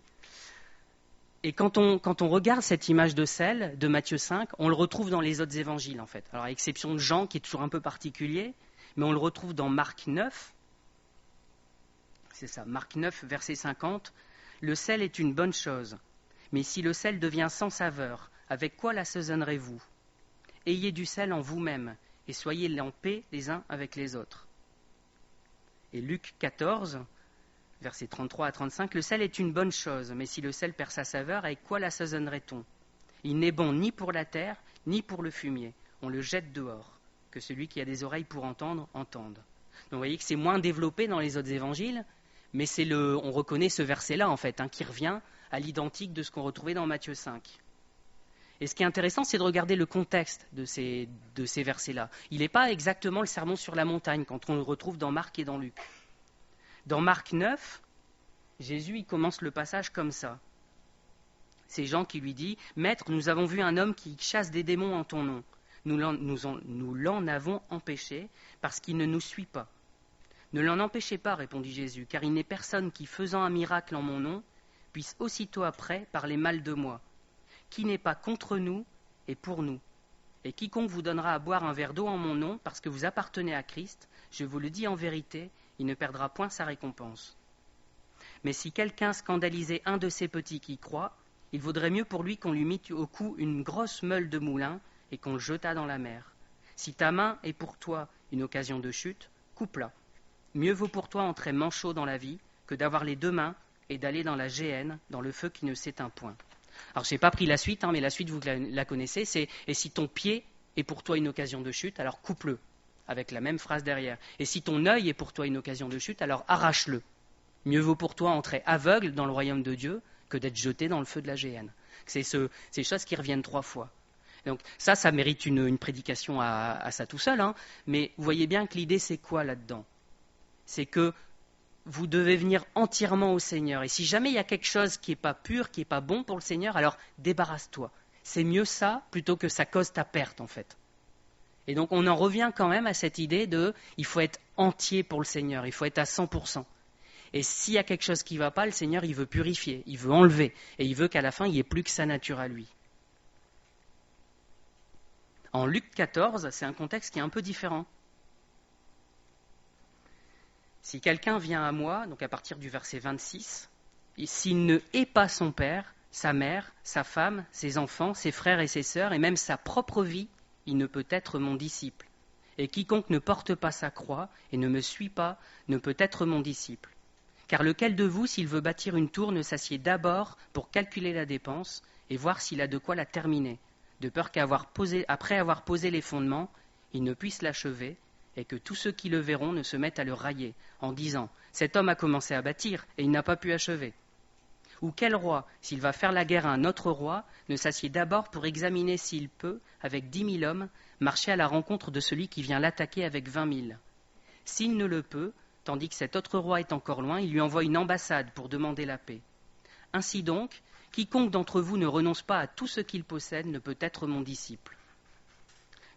Et quand on regarde cette image de sel de Matthieu 5, on le retrouve dans les autres évangiles, en fait. Alors, à l'exception de Jean, qui est toujours un peu particulier, mais on le retrouve dans Marc 9. C'est ça, Marc 9, verset 50. Le sel est une bonne chose, mais si le sel devient sans saveur, avec quoi l'assaisonnerez-vous ? Ayez du sel en vous-même, et soyez en paix les uns avec les autres. Et Luc 14, versets 33 à 35, le sel est une bonne chose, mais si le sel perd sa saveur, avec quoi l'assaisonnerait-on ? Il n'est bon ni pour la terre, ni pour le fumier. On le jette dehors. Que celui qui a des oreilles pour entendre, entende. Donc vous voyez que c'est moins développé dans les autres évangiles, mais on reconnaît ce verset-là, en fait, qui revient à l'identique de ce qu'on retrouvait dans Matthieu 5. Et ce qui est intéressant, c'est de regarder le contexte de ces versets-là. Il n'est pas exactement le sermon sur la montagne, quand on le retrouve dans Marc et dans Luc. Dans Marc 9, Jésus il commence le passage comme ça. C'est Jean qui lui dit « Maître, nous avons vu un homme qui chasse des démons en ton nom. Nous l'en avons empêché parce qu'il ne nous suit pas. » « Ne l'en empêchez pas, répondit Jésus, car il n'est personne qui, faisant un miracle en mon nom, puisse aussitôt après parler mal de moi. Qui n'est pas contre nous est pour nous. Et quiconque vous donnera à boire un verre d'eau en mon nom, parce que vous appartenez à Christ, je vous le dis en vérité, il ne perdra point sa récompense. Mais si quelqu'un scandalisait un de ces petits qui croient, il vaudrait mieux pour lui qu'on lui mît au cou une grosse meule de moulin et qu'on le jetât dans la mer. Si ta main est pour toi une occasion de chute, coupe-la. Mieux vaut pour toi entrer manchot dans la vie que d'avoir les deux mains et d'aller dans la géhenne, dans le feu qui ne s'éteint point. Alors, je n'ai pas pris la suite, mais la suite, vous la connaissez, c'est « Et si ton pied est pour toi une occasion de chute, alors coupe-le », avec la même phrase derrière. « Et si ton œil est pour toi une occasion de chute, alors arrache-le. » Mieux vaut pour toi entrer aveugle dans le royaume de Dieu que d'être jeté dans le feu de la géhenne. C'est ces choses qui reviennent 3 fois. Donc ça mérite une prédication à ça tout seul, hein. Mais vous voyez bien que l'idée, c'est quoi là-dedans? C'est que vous devez venir entièrement au Seigneur. Et si jamais il y a quelque chose qui n'est pas pur, qui n'est pas bon pour le Seigneur, alors débarrasse-toi. C'est mieux ça plutôt que ça cause ta perte, en fait. Et donc on en revient quand même à cette idée de il faut être entier pour le Seigneur, il faut être à 100%. Et s'il y a quelque chose qui ne va pas, le Seigneur, il veut purifier, il veut enlever. Et il veut qu'à la fin, il n'y ait plus que sa nature à lui. En Luc 14, c'est un contexte qui est un peu différent. Si quelqu'un vient à moi, donc à partir du verset 26, et s'il ne hait pas son père, sa mère, sa femme, ses enfants, ses frères et ses sœurs, et même sa propre vie, il ne peut être mon disciple. Et quiconque ne porte pas sa croix et ne me suit pas, ne peut être mon disciple. Car lequel de vous, s'il veut bâtir une tour, ne s'assied d'abord pour calculer la dépense et voir s'il a de quoi la terminer, de peur qu'après avoir posé les fondements, il ne puisse l'achever, et que tous ceux qui le verront ne se mettent à le railler, en disant « Cet homme a commencé à bâtir, et il n'a pas pu achever ». Ou quel roi, s'il va faire la guerre à un autre roi, ne s'assied d'abord pour examiner s'il peut, avec 10 000 hommes, marcher à la rencontre de celui qui vient l'attaquer avec 20 000. S'il ne le peut, tandis que cet autre roi est encore loin, il lui envoie une ambassade pour demander la paix. Ainsi donc, quiconque d'entre vous ne renonce pas à tout ce qu'il possède ne peut être mon disciple.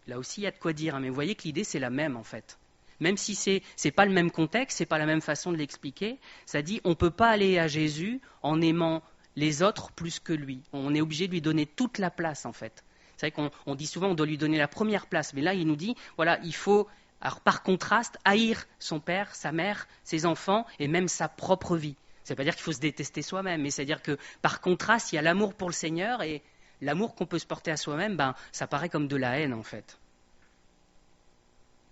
Là aussi, il y a de quoi dire, hein, mais vous voyez que l'idée, c'est la même en fait. Même si ce n'est pas le même contexte, ce n'est pas la même façon de l'expliquer, ça dit on ne peut pas aller à Jésus en aimant les autres plus que lui. On est obligé de lui donner toute la place en fait. C'est vrai qu'on dit souvent on doit lui donner la première place, mais là il nous dit, voilà, il faut, alors, par contraste, haïr son père, sa mère, ses enfants et même sa propre vie. Ça ne veut pas dire qu'il faut se détester soi-même, mais c'est-à-dire que par contraste, il y a l'amour pour le Seigneur et l'amour qu'on peut se porter à soi-même, ça paraît comme de la haine en fait.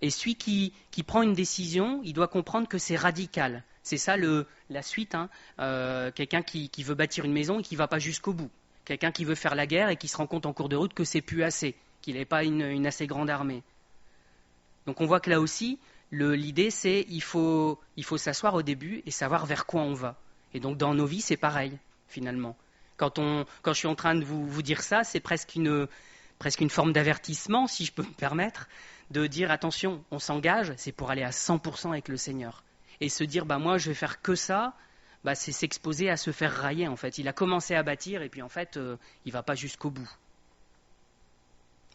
Et celui qui prend une décision, il doit comprendre que c'est radical. C'est ça la suite. Hein. Quelqu'un qui veut bâtir une maison et qui ne va pas jusqu'au bout. Quelqu'un qui veut faire la guerre et qui se rend compte en cours de route que c'est plus assez, qu'il n'est pas une assez grande armée. Donc on voit que là aussi, l'idée c'est il faut s'asseoir au début et savoir vers quoi on va. Et donc dans nos vies, c'est pareil, finalement. Quand je suis en train de vous dire ça, c'est presque une forme d'avertissement, si je peux me permettre, de dire attention, on s'engage, c'est pour aller à 100% avec le Seigneur. Et se dire, moi je vais faire que ça, c'est s'exposer à se faire railler en fait. Il a commencé à bâtir et puis en fait, il ne va pas jusqu'au bout.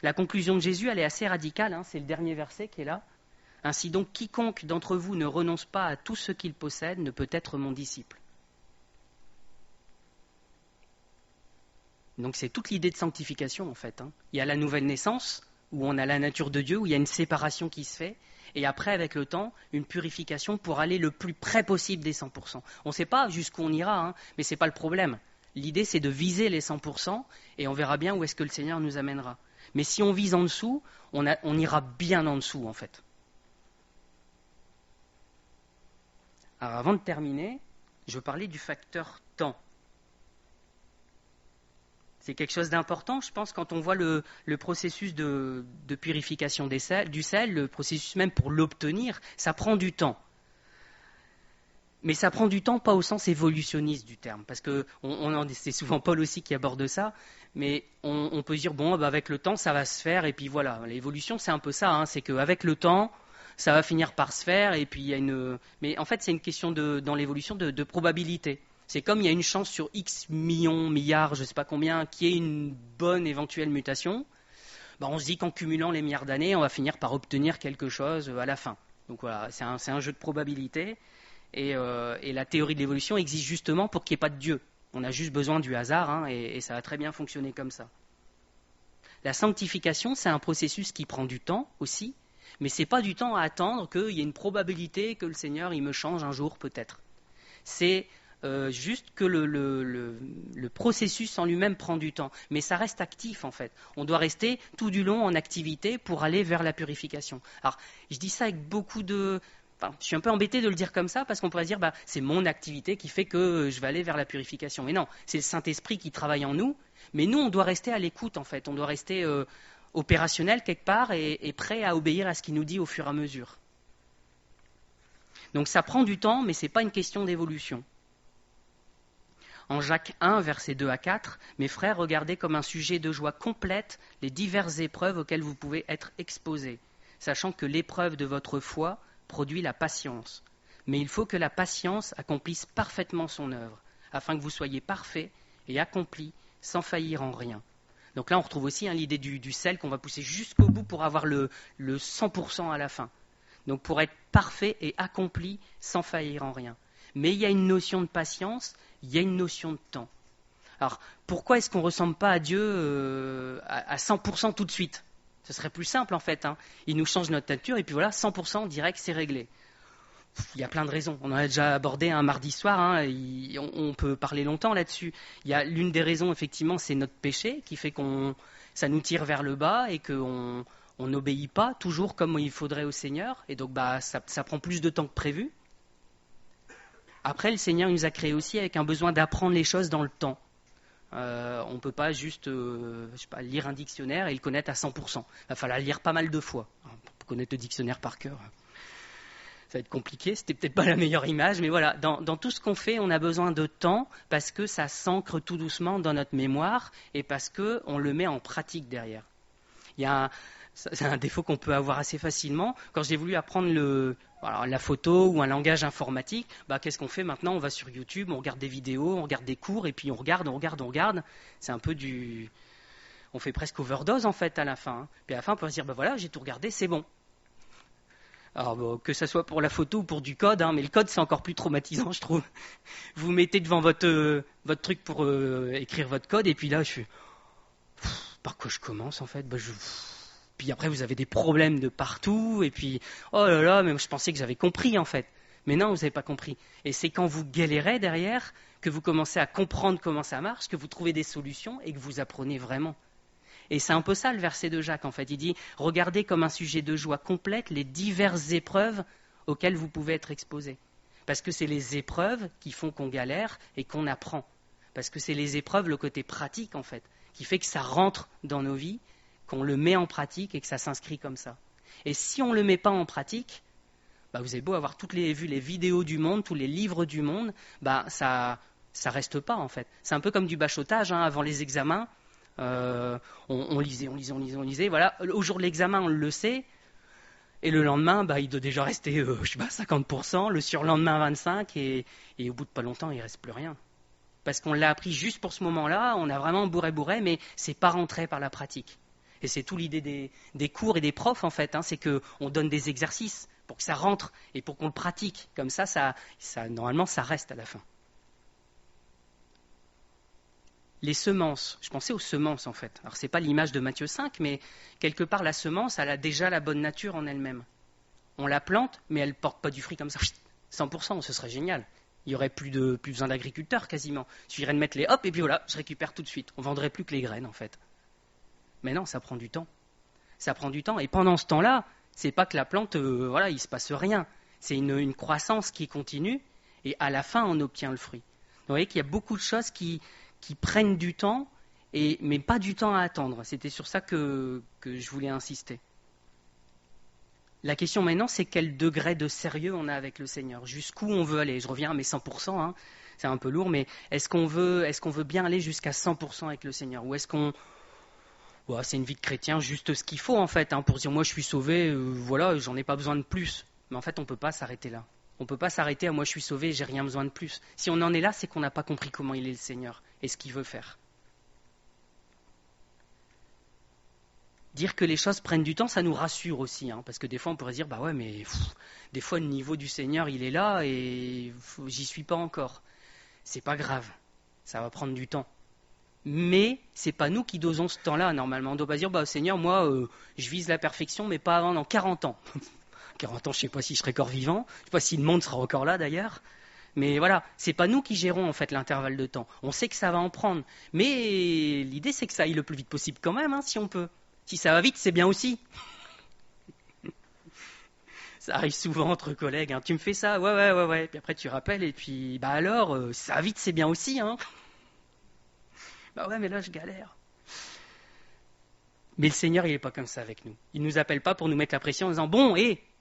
La conclusion de Jésus, elle est assez radicale, hein, c'est le dernier verset qui est là. Ainsi donc, quiconque d'entre vous ne renonce pas à tout ce qu'il possède ne peut être mon disciple. Donc c'est toute l'idée de sanctification en fait. Hein. Il y a la nouvelle naissance, où on a la nature de Dieu, où il y a une séparation qui se fait, et après, avec le temps, une purification pour aller le plus près possible des 100%. On ne sait pas jusqu'où on ira, hein, mais ce n'est pas le problème. L'idée, c'est de viser les 100%, et on verra bien où est-ce que le Seigneur nous amènera. Mais si on vise en dessous, on ira bien en dessous, en fait. Alors, avant de terminer, je veux parler du facteur temps. C'est quelque chose d'important, je pense, quand on voit le processus de purification du sel, le processus même pour l'obtenir, ça prend du temps. Mais ça prend du temps, pas au sens évolutionniste du terme, parce que c'est souvent Paul aussi qui aborde ça, mais on peut se dire, avec le temps, ça va se faire, et puis voilà. L'évolution, c'est un peu ça, hein, c'est qu'avec le temps, ça va finir par se faire, et puis il y a une... Mais en fait, c'est une question dans l'évolution de probabilité. C'est comme il y a une chance sur X millions, milliards, je ne sais pas combien, qu'il y ait une bonne éventuelle mutation, on se dit qu'en cumulant les milliards d'années, on va finir par obtenir quelque chose à la fin. Donc voilà, c'est un jeu de probabilité. Et la théorie de l'évolution existe justement pour qu'il n'y ait pas de Dieu. On a juste besoin du hasard, hein, et ça a très bien fonctionné comme ça. La sanctification, c'est un processus qui prend du temps aussi, mais ce n'est pas du temps à attendre qu'il y ait une probabilité que le Seigneur il me change un jour peut-être. C'est... juste que le processus en lui-même prend du temps. Mais ça reste actif en fait. On doit rester tout du long en activité pour aller vers la purification. Alors, je dis ça avec beaucoup de... je suis un peu embêté de le dire comme ça parce qu'on pourrait se dire c'est mon activité qui fait que je vais aller vers la purification. Mais non, c'est le Saint-Esprit qui travaille en nous. Mais nous, on doit rester à l'écoute en fait. On doit rester opérationnel quelque part et prêt à obéir à ce qu'il nous dit au fur et à mesure. Donc ça prend du temps, mais ce n'est pas une question d'évolution. En Jacques 1, versets 2 à 4, « Mes frères, regardez comme un sujet de joie complète les diverses épreuves auxquelles vous pouvez être exposés, sachant que l'épreuve de votre foi produit la patience. Mais il faut que la patience accomplisse parfaitement son œuvre, afin que vous soyez parfaits et accomplis sans faillir en rien. » Donc là, on retrouve aussi l'idée du sel qu'on va pousser jusqu'au bout pour avoir le 100% à la fin. Donc pour être parfait et accompli sans faillir en rien. Mais il y a une notion de patience, il y a une notion de temps. Alors, pourquoi est-ce qu'on ne ressemble pas à Dieu à 100% tout de suite? Ce serait plus simple en fait. Il nous change notre nature et puis voilà, 100% direct, c'est réglé. Il y a plein de raisons. On en a déjà abordé un mardi soir, on peut parler longtemps là-dessus. Il y a l'une des raisons, effectivement, c'est notre péché qui fait ça nous tire vers le bas et qu'on n'obéit pas toujours comme il faudrait au Seigneur. Et donc ça prend plus de temps que prévu. Après, le Seigneur nous a créés aussi avec un besoin d'apprendre les choses dans le temps. On ne peut pas juste lire un dictionnaire et le connaître à 100%. Il va falloir lire pas mal de fois pour connaître le dictionnaire par cœur. Ça va être compliqué, c'était peut-être pas la meilleure image, mais voilà, dans tout ce qu'on fait, on a besoin de temps parce que ça s'ancre tout doucement dans notre mémoire et parce qu'on le met en pratique derrière. C'est un défaut qu'on peut avoir assez facilement. Quand j'ai voulu apprendre la photo ou un langage informatique, qu'est-ce qu'on fait maintenant? On va sur YouTube, on regarde des vidéos, on regarde des cours, et puis on regarde. C'est un peu on fait presque overdose en fait à la fin. Puis à la fin, on peut se dire, voilà, j'ai tout regardé, c'est bon. Alors, que ce soit pour la photo ou pour du code, mais le code, c'est encore plus traumatisant, je trouve. Vous mettez devant votre truc pour écrire votre code, et puis là, je fais... par quoi je commence, en fait? Puis après, vous avez des problèmes de partout, et puis, oh là là, mais je pensais que j'avais compris, en fait. Mais non, vous n'avez pas compris. Et c'est quand vous galérez derrière que vous commencez à comprendre comment ça marche, que vous trouvez des solutions, et que vous apprenez vraiment. Et c'est un peu ça le verset de Jacques, en fait. Il dit « Regardez comme un sujet de joie complète les diverses épreuves auxquelles vous pouvez être exposés. » Parce que c'est les épreuves qui font qu'on galère et qu'on apprend. Parce que c'est les épreuves, le côté pratique, en fait, qui fait que ça rentre dans nos vies, qu'on le met en pratique et que ça s'inscrit comme ça. Et si on ne le met pas en pratique, vous avez beau avoir vu les vidéos du monde, tous les livres du monde, ça reste pas, en fait. C'est un peu comme du bachotage, avant les examens. On lisait, voilà. Au jour de l'examen, on le sait, et le lendemain, il doit déjà rester, 50%, le surlendemain 25%, et au bout de pas longtemps, il ne reste plus rien. Parce qu'on l'a appris juste pour ce moment-là, on a vraiment bourré, mais c'est pas rentré par la pratique. Et c'est tout l'idée des cours et des profs, en fait, c'est qu'on donne des exercices pour que ça rentre et pour qu'on le pratique. Comme ça, normalement, ça reste à la fin. Les semences, je pensais aux semences en fait. Alors c'est pas l'image de Matthieu 5, mais quelque part la semence, elle a déjà la bonne nature en elle-même. On la plante, mais elle ne porte pas du fruit comme ça, 100%, ce serait génial. Il n'y aurait plus besoin d'agriculteurs quasiment. Il suffirait de mettre les hop, et puis voilà, je récupère tout de suite. On vendrait plus que les graines en fait. Mais non, ça prend du temps. Ça prend du temps, et pendant ce temps-là, c'est pas que la plante, il se passe rien. C'est une croissance qui continue, et à la fin, on obtient le fruit. Donc, vous voyez qu'il y a beaucoup de choses qui prennent du temps, mais pas du temps à attendre. C'était sur ça que je voulais insister. La question maintenant, c'est quel degré de sérieux on a avec le Seigneur. Jusqu'où on veut aller. Je reviens à mes 100%, c'est un peu lourd, mais est-ce qu'on veut bien aller jusqu'à 100% avec le Seigneur? Ou est-ce qu'on... c'est une vie de chrétien, juste ce qu'il faut en fait, pour dire moi je suis sauvé, j'en ai pas besoin de plus. Mais en fait, on ne peut pas s'arrêter là. On ne peut pas s'arrêter à moi je suis sauvé, j'ai rien besoin de plus. Si on en est là, c'est qu'on n'a pas compris comment il est le Seigneur et ce qu'il veut faire. Dire que les choses prennent du temps, ça nous rassure aussi, parce que des fois on pourrait dire des fois le niveau du Seigneur il est là et j'y suis pas encore. C'est pas grave, ça va prendre du temps. Mais c'est pas nous qui dosons ce temps-là normalement. On doit pas dire Seigneur, moi je vise la perfection, mais pas avant dans 40 ans. 40 ans, je ne sais pas si je serai encore vivant, je ne sais pas si le monde sera encore là d'ailleurs. Mais voilà, c'est pas nous qui gérons en fait l'intervalle de temps. On sait que ça va en prendre, mais l'idée c'est que ça aille le plus vite possible quand même, si on peut. Si ça va vite, c'est bien aussi. Ça arrive souvent entre collègues. Tu me fais ça, ouais. Puis après tu rappelles et puis alors, ça va vite, c'est bien aussi. Ouais, mais là je galère. Mais le Seigneur, il n'est pas comme ça avec nous. Il ne nous appelle pas pour nous mettre la pression en disant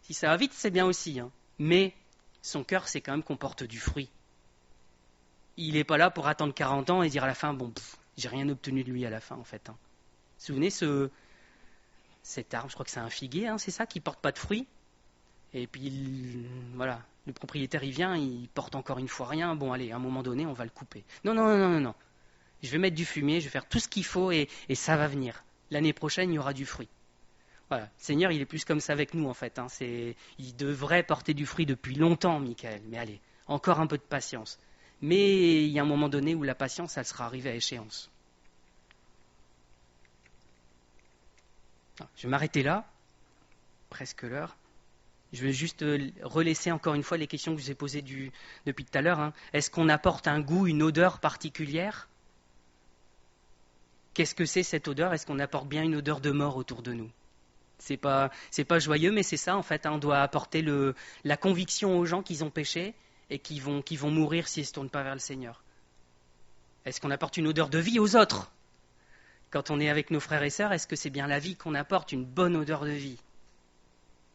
si ça va vite, c'est bien aussi. Mais Son cœur, c'est quand même qu'on porte du fruit. Il n'est pas là pour attendre 40 ans et dire à la fin, bon, j'ai rien obtenu de lui à la fin, en fait. Vous vous souvenez, cet arbre, je crois que c'est un figuier, hein, c'est ça, qui porte pas de fruits. Et puis, voilà, le propriétaire, il vient, il porte encore une fois rien. Bon, allez, à un moment donné, on va le couper. Non, non, non, non, non. Je vais mettre du fumier, je vais faire tout ce qu'il faut et ça va venir. L'année prochaine, il y aura du fruit. Voilà. Le Seigneur, il est plus comme ça avec nous, en fait. Il devrait porter du fruit depuis longtemps, Michael. Mais allez, encore un peu de patience. Mais il y a un moment donné où la patience, elle sera arrivée à échéance. Je vais m'arrêter là, presque l'heure. Je vais juste relaisser encore une fois les questions que je vous ai posées depuis tout à l'heure. Hein. Est-ce qu'on apporte un goût, une odeur particulière ? Qu'est-ce que c'est cette odeur ? Est-ce qu'on apporte bien une odeur de mort autour de nous ? C'est pas joyeux, mais c'est ça en fait. Hein. On doit apporter la conviction aux gens qu'ils ont péché et qu'ils vont mourir s'ils ne se tournent pas vers le Seigneur. Est-ce qu'on apporte une odeur de vie aux autres ? Quand on est avec nos frères et sœurs, est-ce que c'est bien la vie qu'on apporte, une bonne odeur de vie ?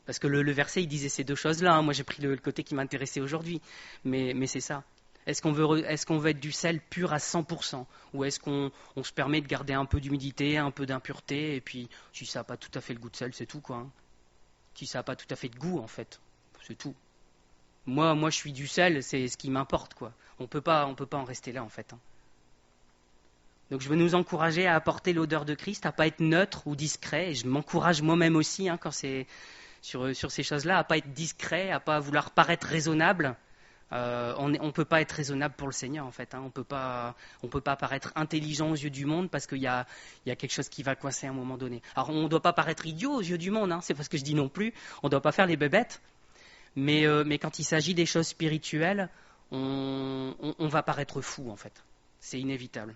Parce que le verset, il disait ces deux choses-là. Hein. Moi, j'ai pris le côté qui m'intéressait aujourd'hui. Mais c'est ça. Est-ce qu'on veut être du sel pur à 100% ? Ou est-ce qu'on se permet de garder un peu d'humidité, un peu d'impureté ? Et puis, si ça n'a pas tout à fait le goût de sel, c'est tout, quoi. Hein. Si ça n'a pas tout à fait de goût, en fait. C'est tout. Moi, je suis du sel, c'est ce qui m'importe, quoi. On peut pas en rester là, en fait. Hein. Donc je veux nous encourager à apporter l'odeur de Christ, à pas être neutre ou discret. Et je m'encourage moi-même aussi, hein, quand c'est sur ces choses-là, à pas être discret, à pas vouloir paraître raisonnable. On ne peut pas être raisonnable pour le Seigneur, en fait. Hein. On peut pas paraître intelligent aux yeux du monde parce qu'il y a quelque chose qui va coincer à un moment donné. Alors on ne doit pas paraître idiot aux yeux du monde, hein, c'est pas ce que je dis non plus. On ne doit pas faire les bébêtes. Mais quand il s'agit des choses spirituelles, on va paraître fou, en fait. C'est inévitable.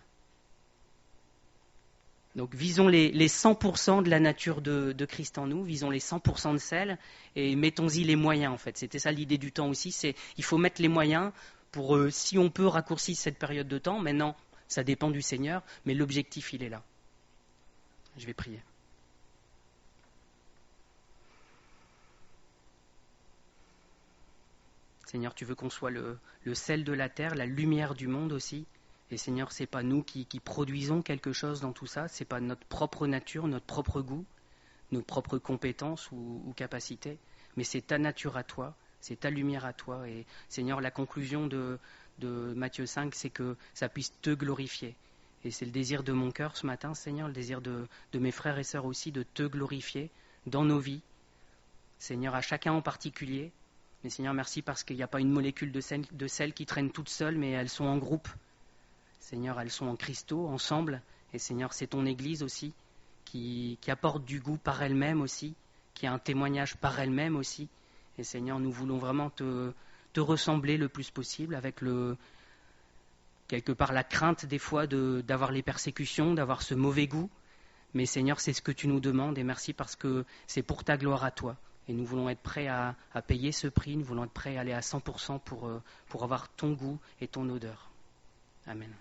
Donc visons les 100% de la nature de Christ en nous, visons les 100% de sel et mettons-y les moyens, en fait. C'était ça l'idée du temps aussi, il faut mettre les moyens pour, si on peut, raccourcir cette période de temps. Maintenant, ça dépend du Seigneur, mais l'objectif, il est là. Je vais prier. Seigneur, tu veux qu'on soit le sel de la terre, la lumière du monde aussi. Et Seigneur, ce n'est pas nous qui produisons quelque chose dans tout ça, ce n'est pas notre propre nature, notre propre goût, nos propres compétences ou capacités, mais c'est ta nature à toi, c'est ta lumière à toi. Et Seigneur, la conclusion de Matthieu 5, c'est que ça puisse te glorifier. Et c'est le désir de mon cœur ce matin, Seigneur, le désir de mes frères et sœurs aussi, de te glorifier dans nos vies. Seigneur, à chacun en particulier. Mais Seigneur, merci parce qu'il n'y a pas une molécule de sel qui traîne toute seule, mais elles sont en groupe. Seigneur, elles sont en cristaux, ensemble. Et Seigneur, c'est ton Église aussi qui apporte du goût par elle-même aussi, qui a un témoignage par elle-même aussi. Et Seigneur, nous voulons vraiment te ressembler le plus possible avec quelque part la crainte des fois d'avoir les persécutions, d'avoir ce mauvais goût. Mais Seigneur, c'est ce que tu nous demandes et merci parce que c'est pour ta gloire à toi. Et nous voulons être prêts à payer ce prix, nous voulons être prêts à aller à 100% pour avoir ton goût et ton odeur. Amen.